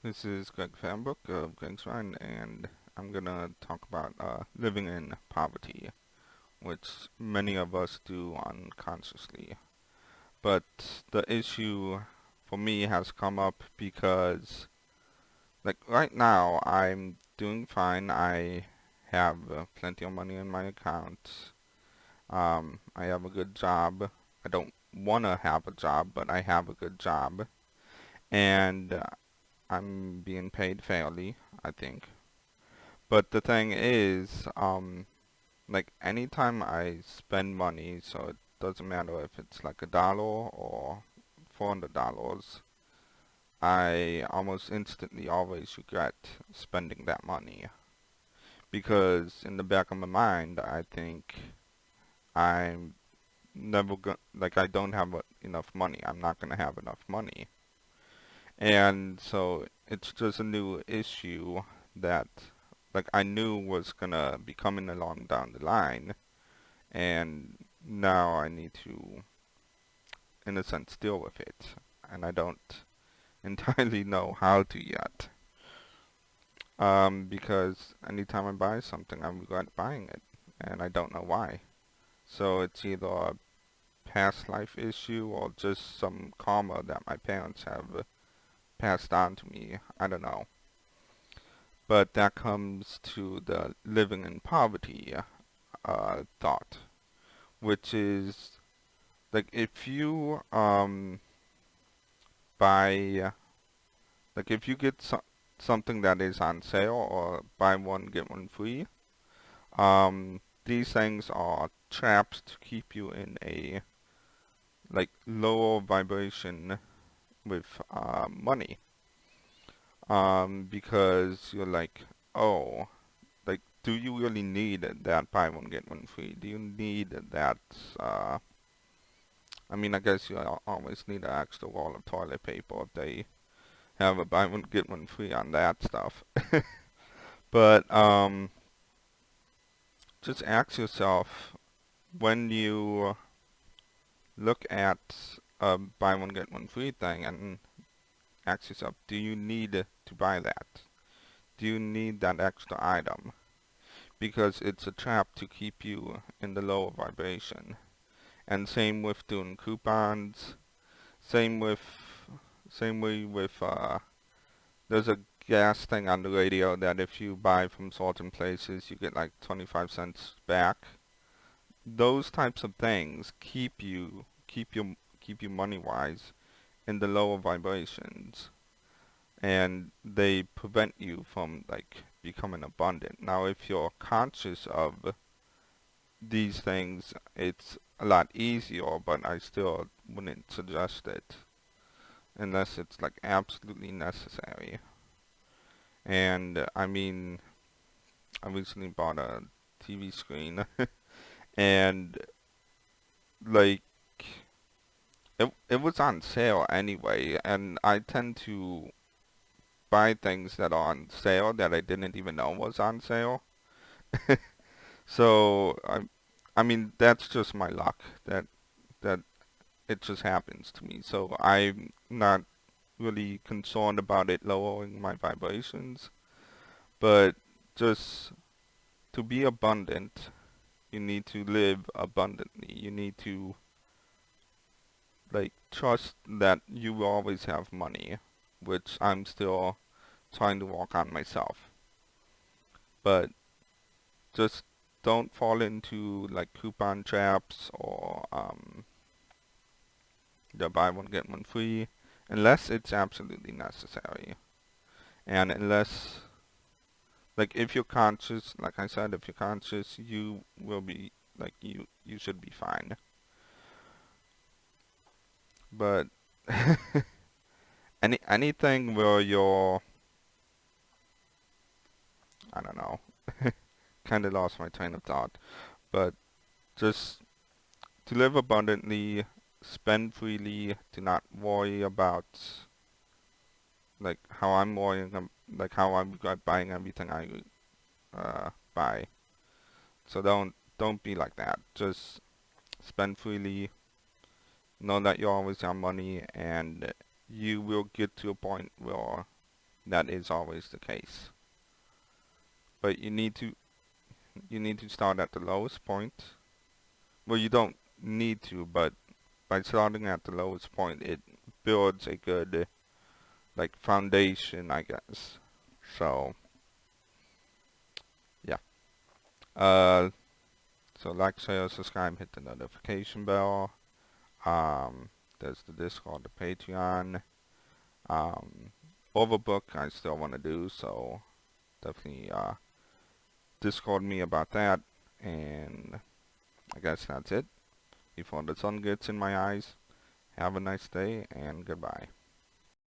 This is Greg Fanbrook of Greg's Run, and I'm gonna talk about living in poverty, which many of us do unconsciously. But the issue for me has come up because, like right now, I'm doing fine. I have plenty of money in my account. I have a good job. I don't want to have a job, but I have a good job, and I'm being paid fairly, I think. But the thing is, like anytime I spend money, so it doesn't matter if it's like $1 or $400, I almost instantly always regret spending that money. Because in the back of my mind, I think I'm never gonna, like I don't have enough money. I'm not gonna have enough money. And so it's just a new issue that like I knew was gonna be coming along down the line, and now I need to, in a sense, deal with it, and I don't entirely know how to yet. Because anytime I buy something, I regret buying it, and I don't know why. So it's either a past life issue or just some karma that my parents have passed on to me. I don't know. But that comes to the living in poverty thought, which is like if you buy like if you get something that is on sale or buy one get one free, these things are traps to keep you in a like lower vibration with money. Because you're like, oh, like, do you really need that buy one get one free? Do you need that? Uh, I mean, I guess you always need an extra roll of toilet paper if they have a buy one get one free on that stuff. But just ask yourself when you look at a buy one get one free thing, and ask yourself, do you need to buy that? Do you need that extra item? Because it's a trap to keep you in the lower vibration. And same with doing coupons. Same with same way with there's a gas thing on the radio that if you buy from certain places you get like 25 cents back. Those types of things keep you money wise in the lower vibrations, and they prevent you from like becoming abundant. Now if you're conscious of these things, it's a lot easier, but I still wouldn't suggest it unless it's like absolutely necessary. And I mean, I recently bought a TV screen and like it was on sale anyway, and I tend to buy things that are on sale that I didn't even know was on sale. So I mean that's just my luck that it just happens to me. So I'm not really concerned about it lowering my vibrations, but just to be abundant, you need to live abundantly. You need to like trust that you will always have money, which I'm still trying to work on myself. But just don't fall into like coupon traps or the buy one get one free unless it's absolutely necessary. And unless like if you're conscious, like I said, if you're conscious, you will be like you should be fine. But anything where you're, I don't know, kind of lost my train of thought. But just to live abundantly, spend freely, to not worry about like how I'm worrying, like how I'm buying everything I buy. So don't be like that. Just spend freely. Know that you always have money, and you will get to a point where that is always the case. But you need to start at the lowest point. Well, you don't need to, but by starting at the lowest point, it builds a good like foundation, I guess. So yeah. Uh, so like, share, subscribe, hit the notification bell. Um, there's the Discord, the Patreon. Um, Overbook I still want to do, so definitely Discord me about that. And I guess that's it. Before the sun gets in my eyes, have a nice day and goodbye.